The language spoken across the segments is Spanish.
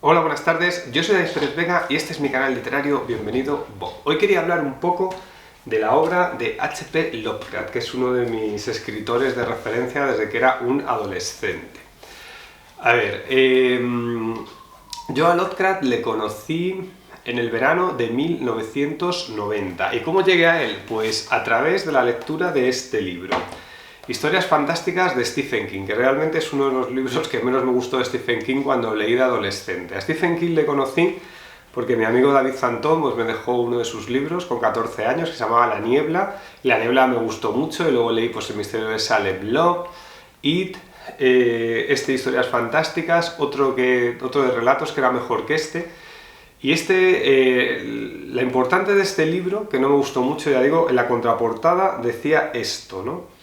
Hola, buenas tardes, yo soy David Pérez Vega y este es mi canal literario Bienvenido Bob. Hoy quería hablar un poco de la obra de H.P. Lovecraft, que es uno de mis escritores de referencia desde que era un adolescente. A ver, yo a Lovecraft le conocí en el verano de 1990. ¿Y cómo llegué a él? Pues a través de la lectura de este libro. Historias fantásticas de Stephen King, que realmente es uno de los libros que menos me gustó de Stephen King cuando leí de adolescente. A Stephen King le conocí porque mi amigo David Zantón pues, me dejó uno de sus libros con 14 años que se llamaba La Niebla. Y La Niebla me gustó mucho y luego leí pues, El misterio de Salem Lot, It, Historias fantásticas, otro de relatos que era mejor que este. Y la importante de este libro, que no me gustó mucho, ya digo, en la contraportada decía esto, ¿no?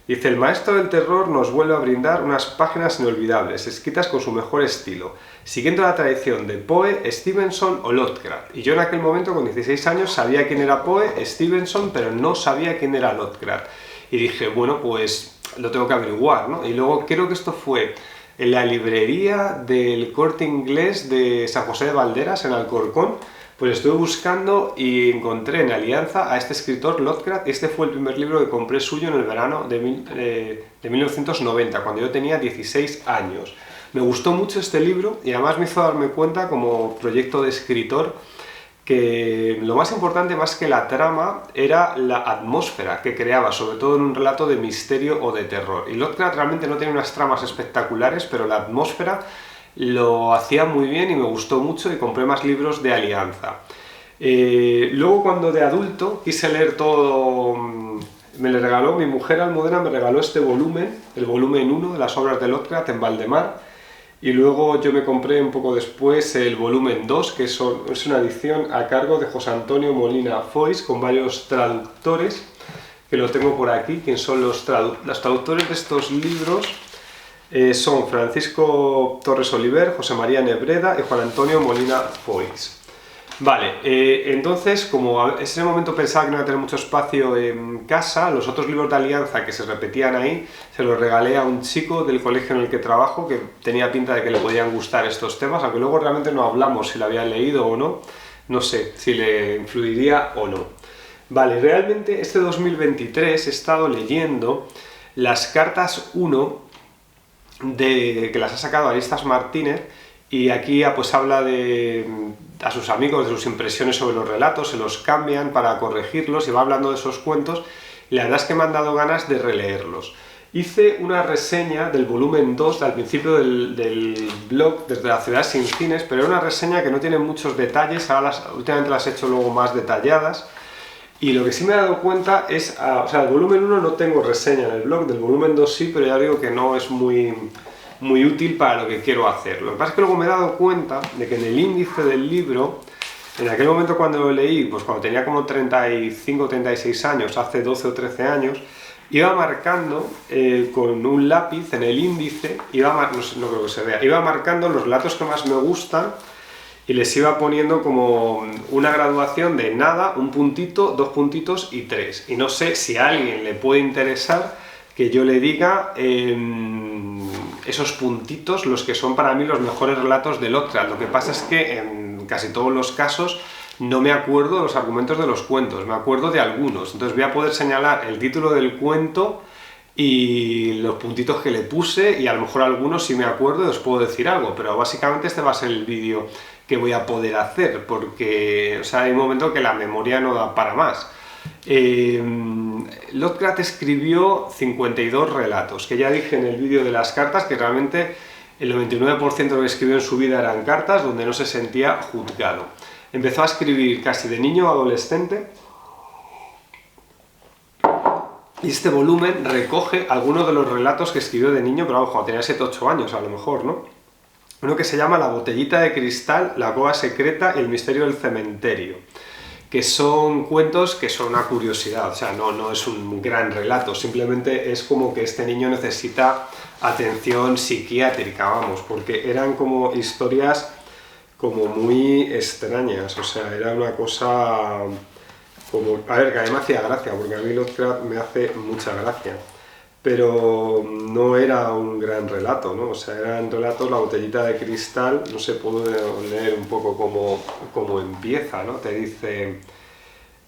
Dice, el maestro del terror nos vuelve a brindar unas páginas inolvidables, escritas con su mejor estilo, siguiendo la tradición de Poe, Stevenson o Lovecraft. Y yo en aquel momento, con 16 años, sabía quién era Poe, Stevenson, pero no sabía quién era Lovecraft. Y dije, bueno, pues lo tengo que averiguar, ¿no? Y luego creo que esto fue en la librería del Corte Inglés de San José de Valderas, en Alcorcón. Pues estuve buscando y encontré en Alianza a este escritor Lovecraft. Este fue el primer libro que compré suyo en el verano de 1990, cuando yo tenía 16 años. Me gustó mucho este libro y además me hizo darme cuenta como proyecto de escritor que lo más importante, más que la trama, era la atmósfera que creaba, sobre todo en un relato de misterio o de terror. Y Lovecraft realmente no tiene unas tramas espectaculares, pero la atmósfera lo hacía muy bien y me gustó mucho y compré más libros de Alianza. Luego cuando de adulto quise leer todo, me le regaló, mi mujer Almudena me regaló este volumen, el volumen 1 de las obras de Lovecraft en Valdemar, y luego yo me compré un poco después el volumen 2, que es una edición a cargo de José Antonio Molina Foix, con varios traductores, que lo tengo por aquí. ¿Quién son los traductores de estos libros? Son Francisco Torres Oliver, José María Nebreda y Juan Antonio Molina Foix. Vale, entonces, como en ese momento pensaba que no iba a tener mucho espacio en casa, los otros libros de Alianza que se repetían ahí, se los regalé a un chico del colegio en el que trabajo, que tenía pinta de que le podían gustar estos temas, aunque luego realmente no hablamos si lo había leído o no, no sé si le influiría o no. Vale, realmente este 2023 he estado leyendo las cartas 1 que las ha sacado Aristas Martínez, y aquí pues habla a sus amigos de sus impresiones sobre los relatos, se los cambian para corregirlos y va hablando de esos cuentos, y la verdad es que me han dado ganas de releerlos. Hice una reseña del volumen 2 al principio del blog, desde la ciudad sin cines, pero era una reseña que no tiene muchos detalles, ahora últimamente las he hecho luego más detalladas. Y lo que sí me he dado cuenta es, o sea, del volumen 1 no tengo reseña en el blog, del volumen 2 sí, pero ya digo que no es muy útil para lo que quiero hacer. Lo que pasa es que luego me he dado cuenta de que en el índice del libro, en aquel momento cuando lo leí, pues cuando tenía como 35 o 36 años, hace 12 o 13 años, iba marcando con un lápiz en el índice, no creo que se vea, iba marcando los relatos que más me gustan, y les iba poniendo como una graduación de nada, un puntito, 2 puntitos y 3. Y no sé si a alguien le puede interesar que yo le diga esos puntitos, los que son para mí los mejores relatos de Lovecraft. Lo que pasa es que en casi todos los casos no me acuerdo de los argumentos de los cuentos, me acuerdo de algunos. Entonces voy a poder señalar el título del cuento y los puntitos que le puse, y a lo mejor algunos sí me acuerdo y os puedo decir algo, pero básicamente este va a ser el vídeo que voy a poder hacer, porque o sea, hay un momento que la memoria no da para más. Lovecraft escribió 52 relatos, que ya dije en el vídeo de las cartas que realmente el 99% de lo que escribió en su vida eran cartas donde no se sentía juzgado. Empezó a escribir casi de niño a adolescente, y este volumen recoge algunos de los relatos que escribió de niño, pero cuando tenía 7 o 8 años a lo mejor, ¿no? Uno que se llama La botellita de cristal, La cueva secreta y El misterio del cementerio, que son cuentos que son una curiosidad, o sea, no es un gran relato, simplemente es como que este niño necesita atención psiquiátrica, vamos, porque eran como historias como muy extrañas, o sea, era una cosa como, a ver, que a mí me hacía gracia, porque a mí Lovecraft me hace mucha gracia. pero no era un gran relato, ¿no? O sea, eran relatos, La botellita de cristal, no sé, puedo leer un poco cómo empieza, ¿no? Te dice,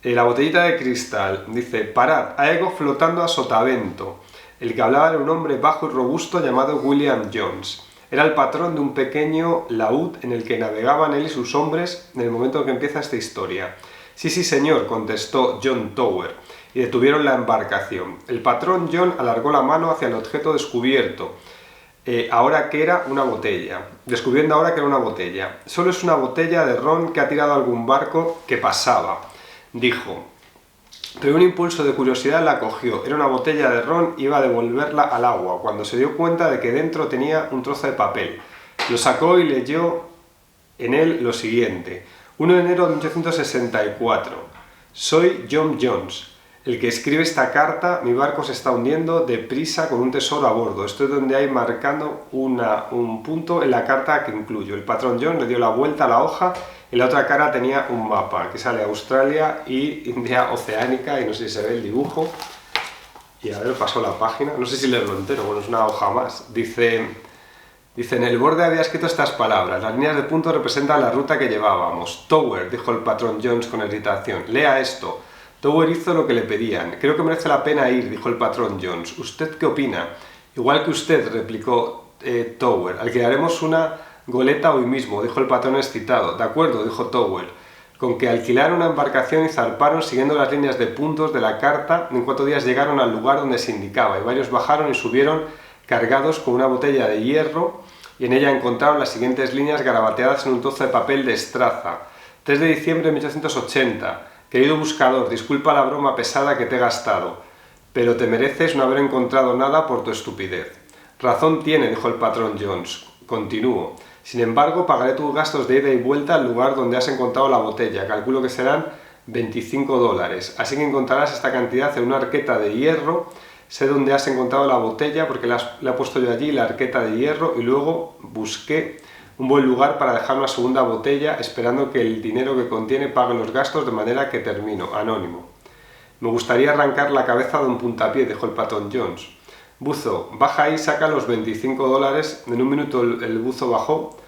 la botellita de cristal, dice, parad, hay algo flotando a sotavento. El que hablaba era un hombre bajo y robusto llamado William Jones. Era el patrón de un pequeño laúd en el que navegaban él y sus hombres en el momento en que empieza esta historia. Sí, sí, señor, contestó John Tower, y detuvieron la embarcación. El patrón John alargó la mano hacia el objeto descubierto, ahora que era una botella. Descubriendo ahora que era una botella. Solo es una botella de ron que ha tirado algún barco que pasaba, dijo. Pero un impulso de curiosidad la cogió. Era una botella de ron y iba a devolverla al agua, cuando se dio cuenta de que dentro tenía un trozo de papel. Lo sacó y leyó en él lo siguiente. 1 de enero de 1864. Soy John Jones, el que escribe esta carta. Mi barco se está hundiendo deprisa con un tesoro a bordo. Esto es donde hay marcando un punto en la carta que incluyo. El patrón John le dio la vuelta a la hoja. En la otra cara tenía un mapa que sale Australia y India Oceánica, y no sé si se ve el dibujo. Y a ver, paso la página, no sé si leerlo entero, bueno, es una hoja más. Dice, en el borde había escrito estas palabras, las líneas de punto representan la ruta que llevábamos. Tower, dijo el patrón Jones con irritación, lea esto. Tower hizo lo que le pedían. Creo que merece la pena ir, dijo el patrón Jones. ¿Usted qué opina? Igual que usted, replicó Tower. Alquilaremos una goleta hoy mismo, dijo el patrón excitado. De acuerdo, dijo Tower. Con que alquilaron una embarcación y zarparon siguiendo las líneas de puntos de la carta. En 4 días llegaron al lugar donde se indicaba y varios bajaron y subieron cargados con una botella de hierro, y en ella encontraron las siguientes líneas garabateadas en un trozo de papel de estraza. 3 de diciembre de 1880. Querido buscador, disculpa la broma pesada que te he gastado, pero te mereces no haber encontrado nada por tu estupidez. Razón tiene, dijo el patrón Jones. Continúo. Sin embargo, pagaré tus gastos de ida y vuelta al lugar donde has encontrado la botella. Calculo que serán $25. Así que encontrarás esta cantidad en una arqueta de hierro. Sé dónde has encontrado la botella porque la he puesto yo allí, la arqueta de hierro, y luego busqué un buen lugar para dejar una segunda botella, esperando que el dinero que contiene pague los gastos, de manera que termino. Anónimo. Me gustaría arrancar la cabeza de un puntapié, dijo el patrón Jones. Buzo, baja ahí y saca los $25. En un minuto el buzo bajó,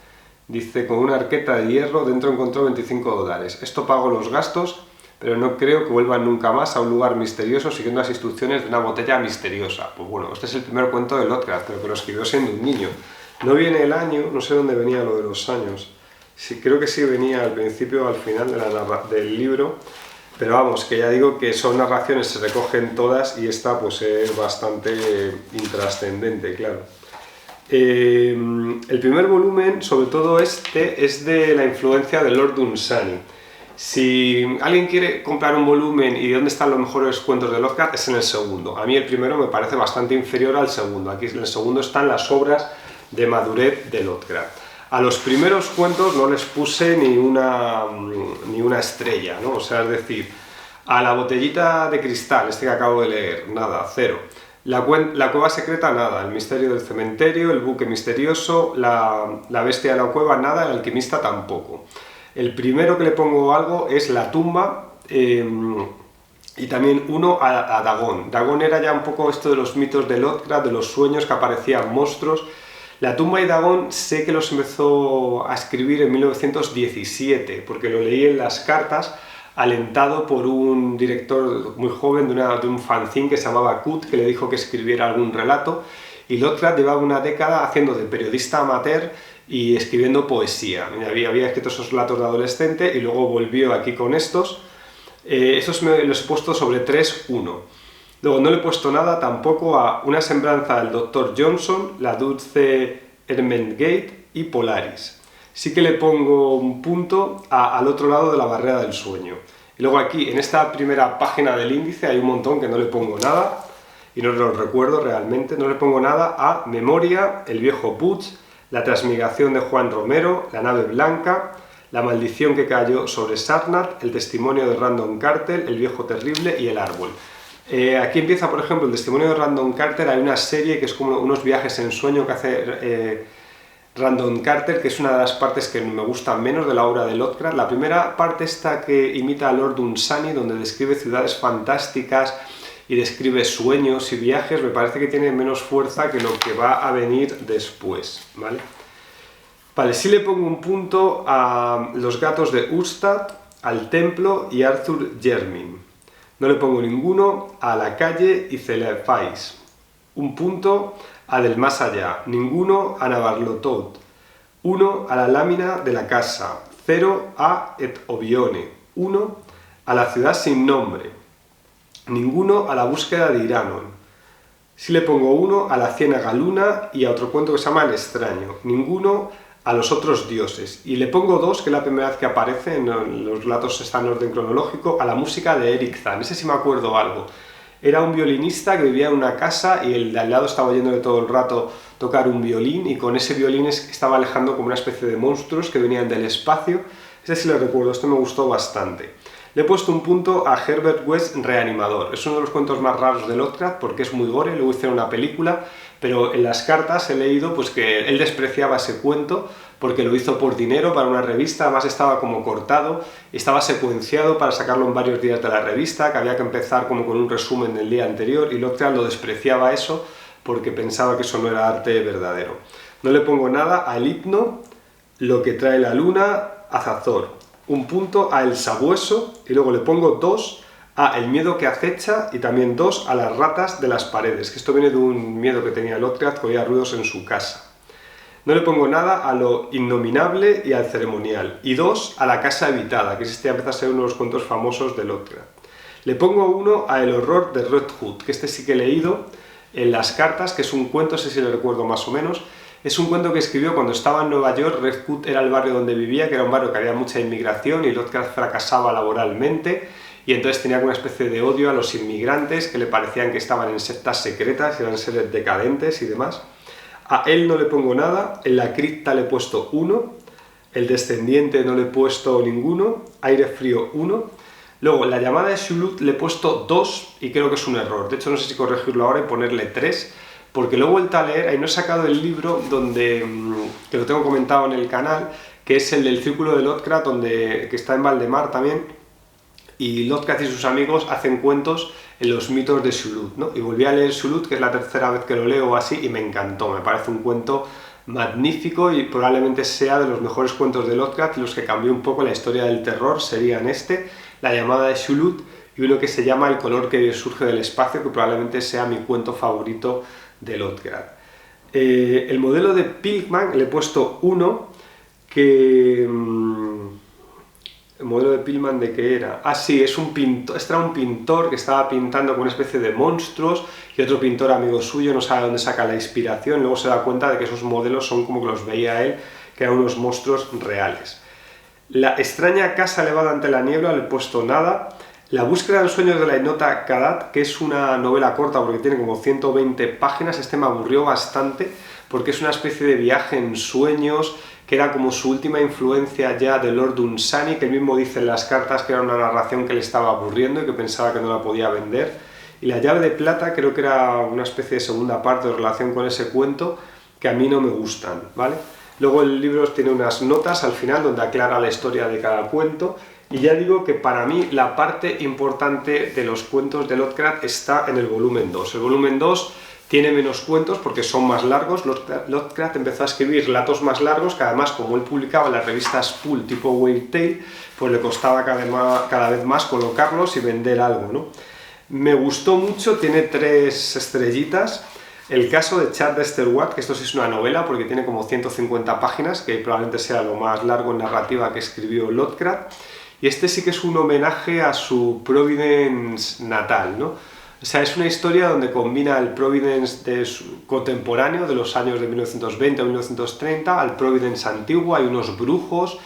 dice, con una arqueta de hierro, dentro encontró $25. Esto pago los gastos, pero no creo que vuelvan nunca más a un lugar misterioso siguiendo las instrucciones de una botella misteriosa. Pues bueno, este es el primer cuento de Lovecraft, pero que lo escribió siendo un niño. No viene el año, no sé dónde venía lo de los años. Sí, creo que sí venía al principio o al final del libro, pero vamos, que ya digo que son narraciones, se recogen todas, y esta pues es bastante intrascendente, claro. El primer volumen, sobre todo este, es de la influencia de Lord Dunsany. Si alguien quiere comprar un volumen y dónde están los mejores cuentos de Lovecraft, es en el segundo. A mí el primero me parece bastante inferior al segundo. Aquí en el segundo están las obras de madurez de Lovecraft. A los primeros cuentos no les puse ni una estrella, ¿no? O sea, es decir, a La botellita de cristal, este que acabo de leer, nada, 0. La cueva secreta, nada. El misterio del cementerio, el buque misterioso, la bestia de la cueva, nada. El alquimista, tampoco. El primero que le pongo algo es La tumba, y también uno a Dagon. Dagon era ya un poco esto de los mitos de Lovecraft, de los sueños que aparecían monstruos. La tumba y Dagon sé que los empezó a escribir en 1917, porque lo leí en las cartas, alentado por un director muy joven de un fanzine que se llamaba Cut, que le dijo que escribiera algún relato, y Lovecraft llevaba una década haciendo de periodista amateur y escribiendo poesía. Había escrito esos relatos de adolescente y luego volvió aquí con estos. Estos los he puesto sobre 3-1. Luego no le he puesto nada tampoco a Una semblanza del Dr. Johnson, La dulce Ermengarde y Polaris. Sí que le pongo un punto al otro lado de la barrera del sueño. Y luego aquí, en esta primera página del índice, hay un montón que no le pongo nada, y no los recuerdo realmente. No le pongo nada a Memoria, El viejo Puig, La transmigración de Juan Romero, La nave blanca, La maldición que cayó sobre Sarnath, El testimonio de Random Carter, El viejo terrible y El árbol. Aquí empieza, por ejemplo, El testimonio de Random Carter. Hay una serie que es como unos viajes en sueño que hace Random Carter, que es una de las partes que me gustan menos de la obra de Lovecraft. La primera parte esta que imita a Lord Dunsany, donde describe ciudades fantásticas y describe sueños y viajes, me parece que tiene menos fuerza que lo que va a venir después, ¿vale? Vale, sí le pongo un punto a Los gatos de Ustad, al templo y Arthur Jermyn. No le pongo ninguno a La calle y Celefais. Un punto a Del más allá. Ninguno a Navarlotot. 1 a La lámina de la casa. 0 a Et Obione. 1 a La ciudad sin nombre. Ninguno a La búsqueda de Iranon. Sí le pongo 1 a La ciénaga luna y a otro cuento que se llama El extraño. Ninguno a Los otros dioses. Y le pongo 2, que es la primera vez que aparece, en los relatos está en orden cronológico, a La música de Eric Zahn. Ese sí me acuerdo algo. Era un violinista que vivía en una casa y el de al lado estaba oyéndole todo el rato tocar un violín, y con ese violín estaba alejando como una especie de monstruos que venían del espacio. Ese sí lo recuerdo, este me gustó bastante. Le he puesto un punto a Herbert West Reanimador. Es uno de los cuentos más raros de Lovecraft porque es muy gore, luego hicieron una película, pero en las cartas he leído pues que él despreciaba ese cuento porque lo hizo por dinero para una revista, además estaba como cortado, estaba secuenciado para sacarlo en varios días de la revista, que había que empezar como con un resumen del día anterior, y Lovecraft lo despreciaba eso porque pensaba que eso no era arte verdadero. No le pongo nada a El hipno, Lo que trae la luna, Azazor. Un punto a El sabueso, y luego le pongo 2 a El miedo que acecha y también 2 a Las ratas de las paredes, que esto viene de un miedo que tenía Lovecraft, que oía ruidos en su casa. No le pongo nada a Lo innominable y al ceremonial, y 2 a La casa habitada, que este empieza a ser uno de los cuentos famosos de Lovecraft. Le pongo 1 a El horror de Red Hood, que este sí que he leído en las cartas, que es un cuento, sé si lo recuerdo más o menos. Es un cuento que escribió cuando estaba en Nueva York. Red Hood era el barrio donde vivía, que era un barrio que había mucha inmigración y Lovecraft fracasaba laboralmente, y entonces tenía una especie de odio a los inmigrantes que le parecían que estaban en sectas secretas, eran seres decadentes y demás. A él no le pongo nada, en La cripta le he puesto 1, El descendiente no le he puesto ninguno, Aire frío 1, luego La llamada de Shulud le he puesto 2 y creo que es un error, de hecho no sé si corregirlo ahora y ponerle 3, porque lo he vuelto a leer, ahí no he sacado el libro donde, que lo tengo comentado en el canal, que es el del Círculo de Lovecraft, que está en Valdemar también, y Lovecraft y sus amigos hacen cuentos en los mitos de Shulud, ¿no? Y volví a leer Shulud, que es la tercera vez que lo leo así, y me encantó, me parece un cuento magnífico y probablemente sea de los mejores cuentos de Lovecraft. Los que cambió un poco la historia del terror serían La llamada de Shulud, y uno que se llama El color que surge del espacio, que probablemente sea mi cuento favorito de Lovecraft. El modelo de Piltman le he puesto 1, que... ¿El modelo de Piltman de qué era? Ah, sí, es un pintor, este era un pintor que estaba pintando con una especie de monstruos, y otro pintor amigo suyo no sabe dónde saca la inspiración, luego se da cuenta de que esos modelos son como que los veía él, que eran unos monstruos reales. La extraña casa elevada ante la niebla le he puesto nada. La búsqueda de los sueños de la Inota Kadat, que es una novela corta porque tiene como 120 páginas, este me aburrió bastante porque es una especie de viaje en sueños, que era como su última influencia ya de Lord Dunsany, que él mismo dice en las cartas que era una narración que le estaba aburriendo y que pensaba que no la podía vender. Y La llave de plata creo que era una especie de segunda parte de relación con ese cuento, que a mí no me gustan, ¿vale? Luego el libro tiene unas notas al final donde aclara la historia de cada cuento, y ya digo que para mí la parte importante de los cuentos de Lovecraft está en el volumen 2. El volumen 2 tiene menos cuentos porque son más largos. Lovecraft empezó a escribir relatos más largos, que además, como él publicaba en las revistas Pulp tipo Weird Tale, pues le costaba cada vez más colocarlos y vender algo, ¿no? Me gustó mucho, tiene 3 estrellitas. El caso de Chad Dexter Ward, que esto sí es una novela porque tiene como 150 páginas, que probablemente sea lo más largo en narrativa que escribió Lovecraft. Y este sí que es un homenaje a su Providence natal, ¿no? O sea, es una historia donde combina el Providence contemporáneo, de los años de 1920 a 1930, al Providence antiguo. Hay unos brujos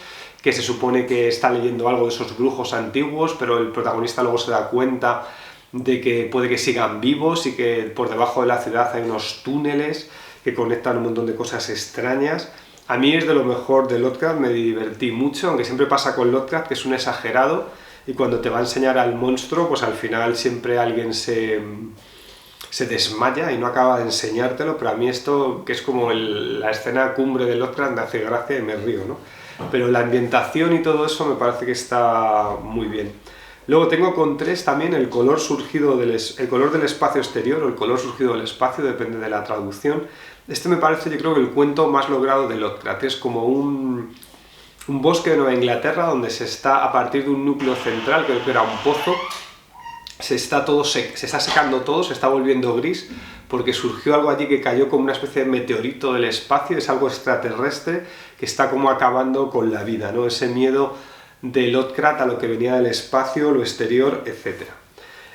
que se supone que está leyendo algo de esos brujos antiguos, pero el protagonista luego se da cuenta de que puede que sigan vivos y que por debajo de la ciudad hay unos túneles que conectan un montón de cosas extrañas. A mí es de lo mejor de Lovecraft, me divertí mucho, aunque siempre pasa con Lovecraft que es un exagerado, y cuando te va a enseñar al monstruo, pues al final siempre alguien se desmaya y no acaba de enseñártelo, pero a mí esto, que es como la escena cumbre de Lovecraft, me hace gracia y me río, ¿no? Pero la ambientación y todo eso me parece que está muy bien. Luego tengo con 3 también el color surgido el color del espacio exterior o el color surgido del espacio, depende de la traducción. Este me parece, yo creo, que el cuento más logrado de Lovecraft. Es como un bosque de Nueva Inglaterra donde se está, a partir de un núcleo central, creo que era un pozo, se está secando todo, se está volviendo gris, porque surgió algo allí que cayó como una especie de meteorito del espacio, es algo extraterrestre que está como acabando con la vida, ¿no? Ese miedo de Lovecraft a lo que venía del espacio, lo exterior, etc.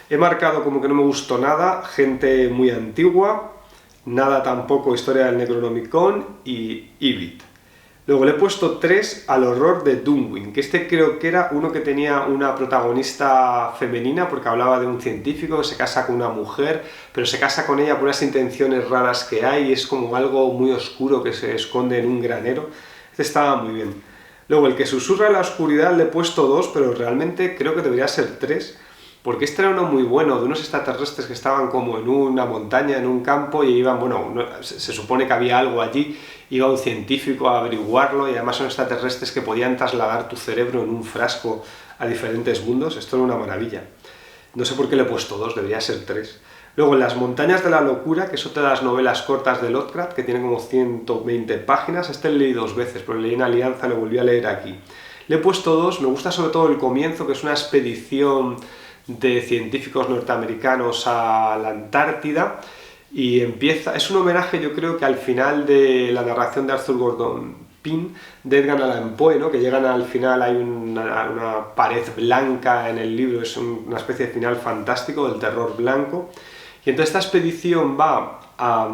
He marcado como que no me gustó nada, gente muy antigua, nada tampoco historia del Necronomicon y Ibit. Luego le he puesto 3 al horror de Dunwin, que este creo que era uno que tenía una protagonista femenina, porque hablaba de un científico que se casa con una mujer, pero se casa con ella por unas intenciones raras que hay, y es como algo muy oscuro que se esconde en un granero. Este estaba muy bien. Luego el que susurra en la oscuridad le he puesto 2, pero realmente creo que debería ser 3, porque este era uno muy bueno, de unos extraterrestres que estaban como en una montaña, en un campo, y iban, bueno, se supone que había algo allí, iba un científico a averiguarlo, y además son extraterrestres que podían trasladar tu cerebro en un frasco a diferentes mundos. Esto era una maravilla. No sé por qué le he puesto 2, debería ser 3. Luego, en Las montañas de la locura, que es otra de las novelas cortas de Lovecraft, que tiene como 120 páginas, este lo leí 2 veces, pero leí en Alianza, lo volví a leer aquí. Le he puesto 2, me gusta sobre todo el comienzo, que es una expedición de científicos norteamericanos a la Antártida, y empieza, es un homenaje, yo creo, que al final de la narración de Arthur Gordon Pym de Edgar Allan Poe, ¿no? Que llegan al final, hay una pared blanca en el libro, es una especie de final fantástico del terror blanco, y entonces esta expedición va a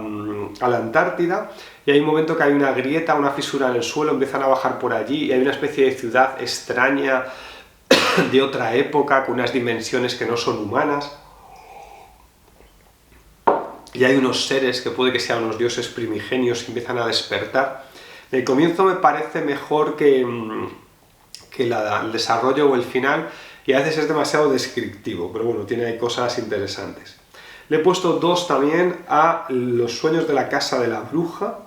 la Antártida, y hay un momento que hay una grieta, una fisura en el suelo, empiezan a bajar por allí, y hay una especie de ciudad extraña de otra época, con unas dimensiones que no son humanas, y hay unos seres que puede que sean unos dioses primigenios que empiezan a despertar. El comienzo me parece mejor que el desarrollo o el final, y a veces es demasiado descriptivo, pero bueno, tiene ahí cosas interesantes. Le he puesto 2 también a Los sueños de la casa de la bruja.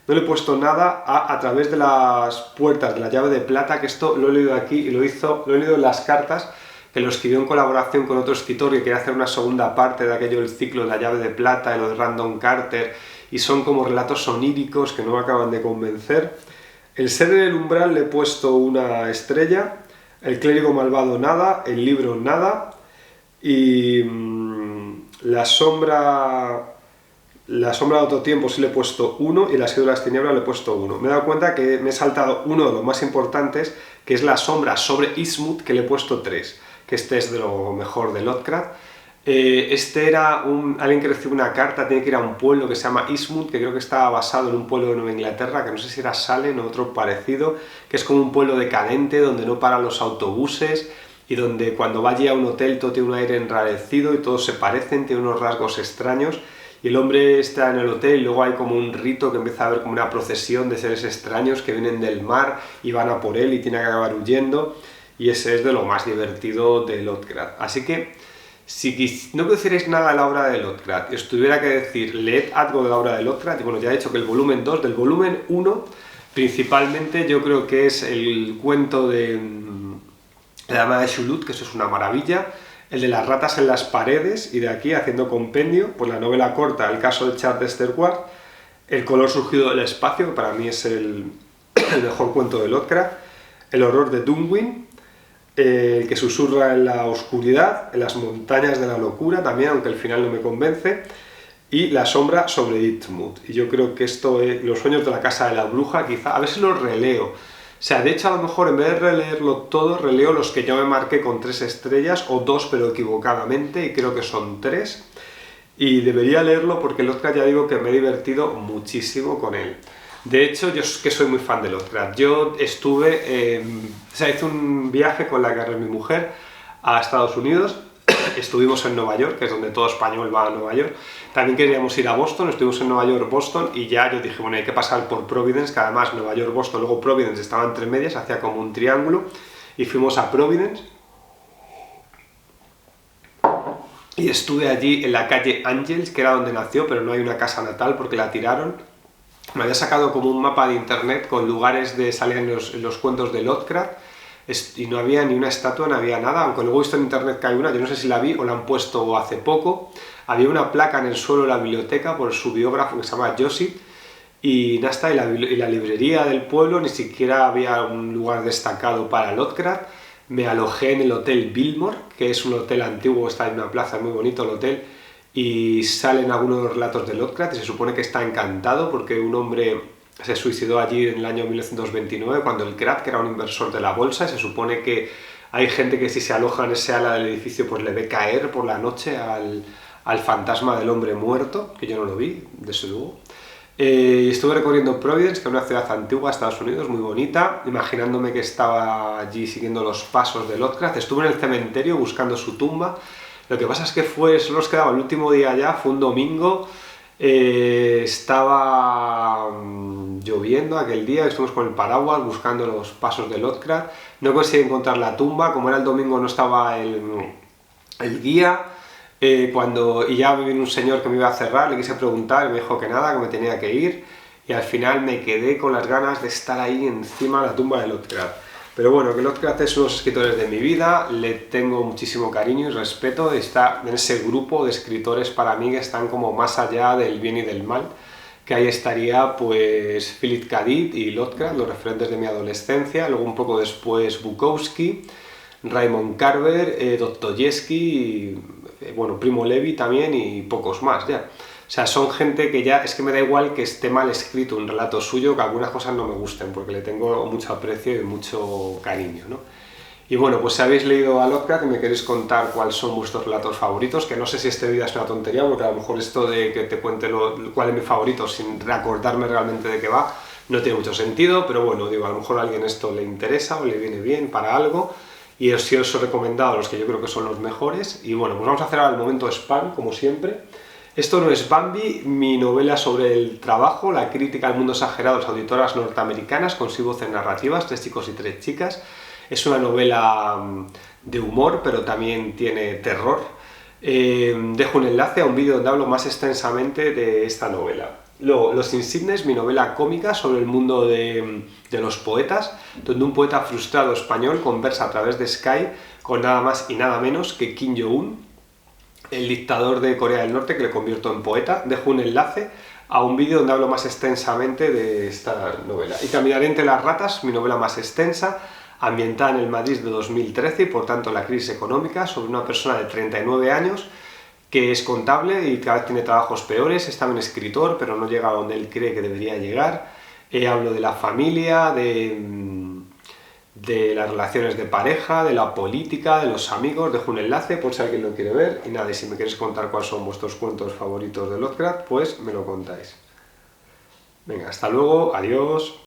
No le he puesto nada a través de las puertas de la llave de plata, que esto lo he leído aquí y lo he leído en las cartas, que lo escribió en colaboración con otro escritor que quería hacer una segunda parte de aquello del ciclo de la llave de plata y lo de Random Carter, y son como relatos oníricos que no me acaban de convencer. El ser en el umbral le he puesto 1 estrella, el clérigo malvado nada, el libro nada, y la sombra de otro tiempo sí le he puesto 1, y la Asedio de las tinieblas le he puesto 1. Me he dado cuenta que me he saltado uno de los más importantes, que es la sombra sobre Eastwood, que le he puesto 3, que este es de lo mejor de Lovecraft. Este era alguien que recibe una carta, tiene que ir a un pueblo que se llama Eastwood, que creo que está basado en un pueblo de Nueva Inglaterra, que no sé si era Salem o otro parecido, que es como un pueblo decadente, donde no paran los autobuses, y donde cuando va allí a un hotel todo tiene un aire enrarecido y todos se parecen, tiene unos rasgos extraños, y el hombre está en el hotel y luego hay como un rito que empieza a haber como una procesión de seres extraños que vienen del mar y van a por él y tiene que acabar huyendo, y ese es de lo más divertido de Lovecraft. Así que, si no conocierais nada de la obra de Lovecraft y os tuviera que decir, leed algo de la obra de Lovecraft, y bueno, ya he dicho que el volumen 2, del volumen 1, principalmente yo creo que es el cuento de la dama de Shulut, que eso es una maravilla, el de las ratas en las paredes, y de aquí, haciendo compendio, pues la novela corta, el caso de Charles Ward, el color surgido del espacio, que para mí es el mejor cuento de Lovecraft, el horror de Dunwin, el que susurra en la oscuridad, en las montañas de la locura también, aunque el final no me convence, y la sombra sobre Eastwood. Y yo creo que esto es Los sueños de la casa de la bruja, quizá, a ver si lo releo. O sea, de hecho, a lo mejor en vez de releerlo todo, releo los que yo me marqué con 3 estrellas, o 2 pero equivocadamente, y creo que son 3. Y debería leerlo porque Lovecraft, ya digo que me he divertido muchísimo con él. De hecho, yo es que soy muy fan de Lovecraft. Yo estuve, hice un viaje con la que era mi mujer a Estados Unidos. Estuvimos en Nueva York, que es donde todo español va a Nueva York. También queríamos ir a Boston, estuvimos en Nueva York, Boston, y ya yo dije, bueno, hay que pasar por Providence, que además Nueva York, Boston, luego Providence estaba entre medias, hacía como un triángulo, y fuimos a Providence. Y estuve allí en la calle Angels, que era donde nació, pero no hay una casa natal porque la tiraron. Me había sacado como un mapa de internet con lugares de salida en los cuentos de Lovecraft. y no había ni una estatua, no había nada, aunque luego he visto en internet que hay una, yo no sé si la vi o la han puesto hace poco. Había una placa en el suelo de la biblioteca por su biógrafo que se llama Josip, y nada, y la librería del pueblo ni siquiera había un lugar destacado para Lovecraft. Me alojé en el Hotel Biltmore, que es un hotel antiguo, está en una plaza, muy bonito el hotel, y salen algunos relatos de Lovecraft y se supone que está encantado porque un hombre se suicidó allí en el año 1929 cuando el crack, que era un inversor de la bolsa, y se supone que hay gente que si se aloja en ese ala del edificio pues le ve caer por la noche al fantasma del hombre muerto, que yo no lo vi, desde luego. Estuve recorriendo Providence, que es una ciudad antigua de Estados Unidos, muy bonita, imaginándome que estaba allí siguiendo los pasos de Lovecraft. Estuve en el cementerio buscando su tumba. Lo que pasa es que solo nos quedaba el último día ya, fue un domingo, estaba lloviendo aquel día, estuvimos con el paraguas buscando los pasos de Lovecraft. No conseguí encontrar la tumba, como era el domingo no estaba el guía. Y ya vino un señor que me iba a cerrar, le quise preguntar y me dijo que nada, que me tenía que ir, y al final me quedé con las ganas de estar ahí encima de la tumba de Lovecraft. Pero bueno, que Lovecraft es uno de los escritores de mi vida, le tengo muchísimo cariño y respeto, está en ese grupo de escritores para mí que están como más allá del bien y del mal, que ahí estaría pues Philip K. Dick y Lovecraft, los referentes de mi adolescencia, luego un poco después Bukowski, Raymond Carver, Dostoyevsky, bueno, Primo Levi también y pocos más ya. O sea, son gente que ya, es que me da igual que esté mal escrito un relato suyo, que algunas cosas no me gusten, porque le tengo mucho aprecio y mucho cariño, ¿no? Y bueno, pues si habéis leído a Lovecraft y me queréis contar cuáles son vuestros relatos favoritos, que no sé si este vídeo es una tontería, porque a lo mejor esto de que te cuente cuál es mi favorito sin recordarme realmente de qué va, no tiene mucho sentido, pero bueno, digo, a lo mejor a alguien esto le interesa o le viene bien para algo, y os he recomendado los que yo creo que son los mejores. Y bueno, pues vamos a hacer ahora el momento spam, como siempre. Esto no es Bambi, mi novela sobre el trabajo, la crítica al mundo exagerado de las auditoras norteamericanas, con 6 voces narrativas, 3 chicos y 3 chicas. Es una novela de humor, pero también tiene terror. Dejo un enlace a un vídeo donde hablo más extensamente de esta novela. Luego, Los Insignes, mi novela cómica sobre el mundo de los poetas, donde un poeta frustrado español conversa a través de Skype con nada más y nada menos que Kim Jong-un, el dictador de Corea del Norte, que le convierto en poeta. Dejo un enlace a un vídeo donde hablo más extensamente de esta novela. Y Caminaré entre las ratas, mi novela más extensa, ambientada en el Madrid de 2013 y por tanto la crisis económica, sobre una persona de 39 años que es contable y cada vez tiene trabajos peores, es también escritor, pero no llega a donde él cree que debería llegar. Hablo de la familia, de las relaciones de pareja, de la política, de los amigos. Dejo un enlace por si alguien lo quiere ver. Y nada, y si me queréis contar cuáles son vuestros cuentos favoritos de Lovecraft, pues me lo contáis. Venga, hasta luego, adiós.